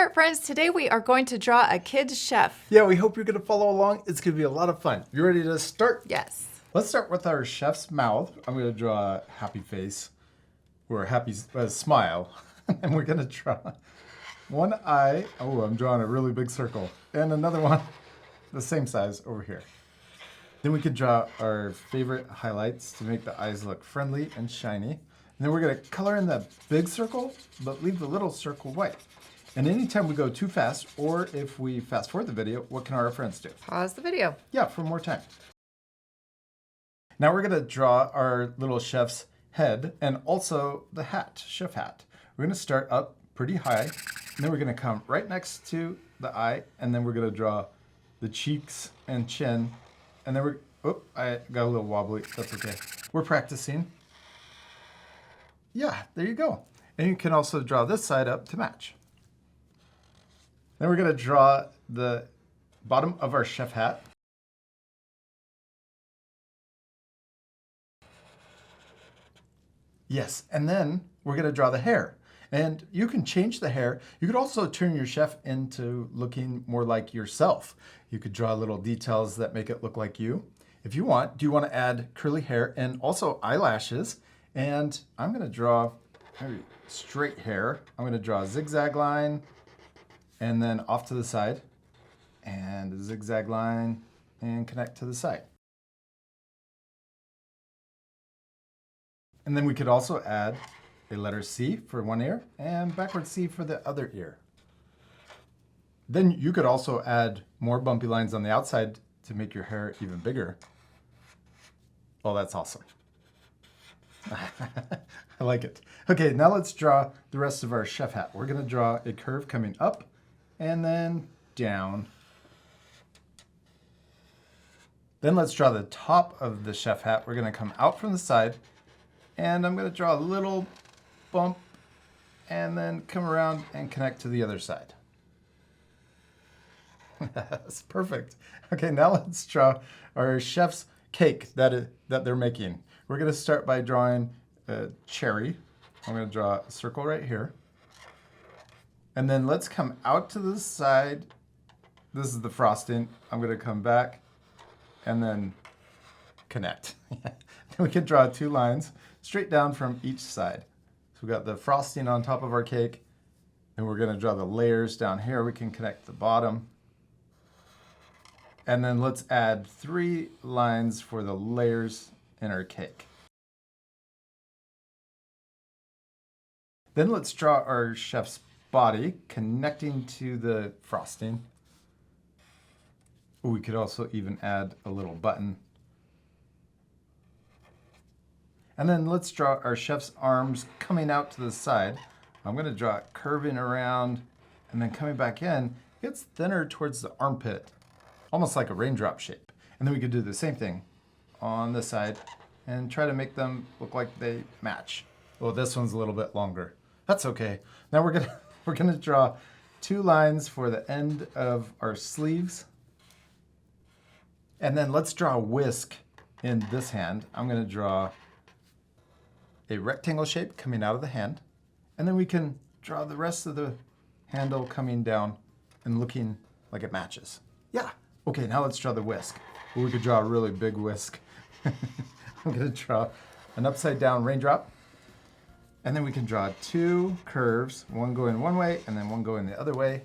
start, friends. Today we are going to draw a kid's chef. Yeah, we hope you're going to follow along. It's going to be a lot of fun. You ready to start? Yes. Let's start with our chef's mouth. I'm going to draw a happy face or a happy smile. And we're going to draw one eye. Oh, I'm drawing a really big circle. And another one the same size over here. Then we could draw our favorite highlights to make the eyes look friendly and shiny. And then we're going to color in the big circle, but leave the little circle white. And anytime we go too fast, or if we fast forward the video, what can our friends do? Pause the video. Yeah, for more time. Now we're going to draw our little chef's head and also the hat, chef hat. We're going to start up pretty high, and then we're going to come right next to the eye, and then we're going to draw the cheeks and chin. And then we're, oh, I got a little wobbly. That's okay. We're practicing. Yeah, there you go. And you can also draw this side up to match. Then we're going to draw the bottom of our chef hat. Yes, and then we're going to draw the hair. And you can change the hair. You could also turn your chef into looking more like yourself. You could draw little details that make it look like you. If you want, do you want to add curly hair and also eyelashes? And I'm going to draw straight hair. I'm going to draw a zigzag line and then off to the side and a zigzag line and connect to the side. And then we could also add a letter C for one ear and backward C for the other ear. Then you could also add more bumpy lines on the outside to make your hair even bigger. Oh, that's awesome. I like it. Okay, now let's draw the rest of our chef hat. We're going to draw a curve coming up and then down. Then let's draw the top of the chef hat. We're going to come out from the side, and I'm going to draw a little bump and then come around and connect to the other side. That's perfect. Okay, now let's draw our chef's cake that they're making. We're going to start by drawing a cherry. I'm going to draw a circle right here. And then let's come out to the side. This is the frosting. I'm going to come back and then connect. Then we can draw two lines straight down from each side. So we've got the frosting on top of our cake. And we're going to draw the layers down here. We can connect the bottom. And then let's add 3 lines for the layers in our cake. Then let's draw our chef's body connecting to the frosting. We could also even add a little button. And then let's draw our chef's arms coming out to the side. I'm going to draw it curving around and then coming back in. It gets thinner towards the armpit, almost like a raindrop shape. And then we could do the same thing on this side and try to make them look like they match. Oh, this one's a little bit longer. That's okay. Now we're gonna draw 2 lines for the end of our sleeves. And then let's draw a whisk in this hand. I'm gonna draw a rectangle shape coming out of the hand. And then we can draw the rest of the handle coming down and looking like it matches. Yeah. Okay, now let's draw the whisk. Well, we could draw a really big whisk. I'm gonna draw an upside down raindrop. And then we can draw 2 curves, one going one way and then one going the other way.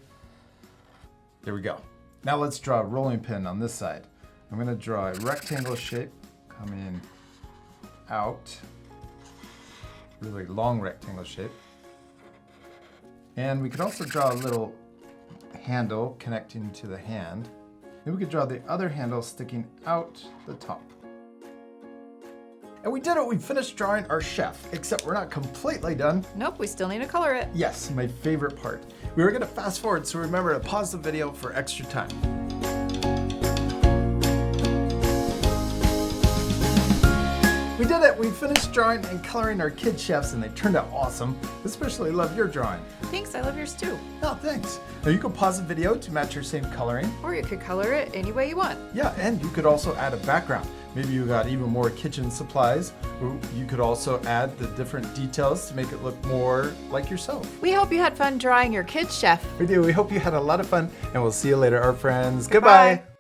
There we go. Now let's draw a rolling pin on this side. I'm going to draw a rectangle shape coming out, really long rectangle shape. And we could also draw a little handle connecting to the hand. Then we could draw the other handle sticking out the top. And we did it, we finished drawing our chef, except we're not completely done. Nope, we still need to color it. Yes, my favorite part. We were gonna fast forward, so remember to pause the video for extra time. We did it, we finished drawing and coloring our kid chefs and they turned out awesome. Especially love your drawing. Thanks, I love yours too. Oh, thanks. Now you can pause the video to match your same coloring. Or you could color it any way you want. Yeah, and you could also add a background. Maybe you got even more kitchen supplies. You could also add the different details to make it look more like yourself. We hope you had fun drawing your kids' chef. We do. We hope you had a lot of fun, and we'll see you later, our friends. Goodbye. Goodbye.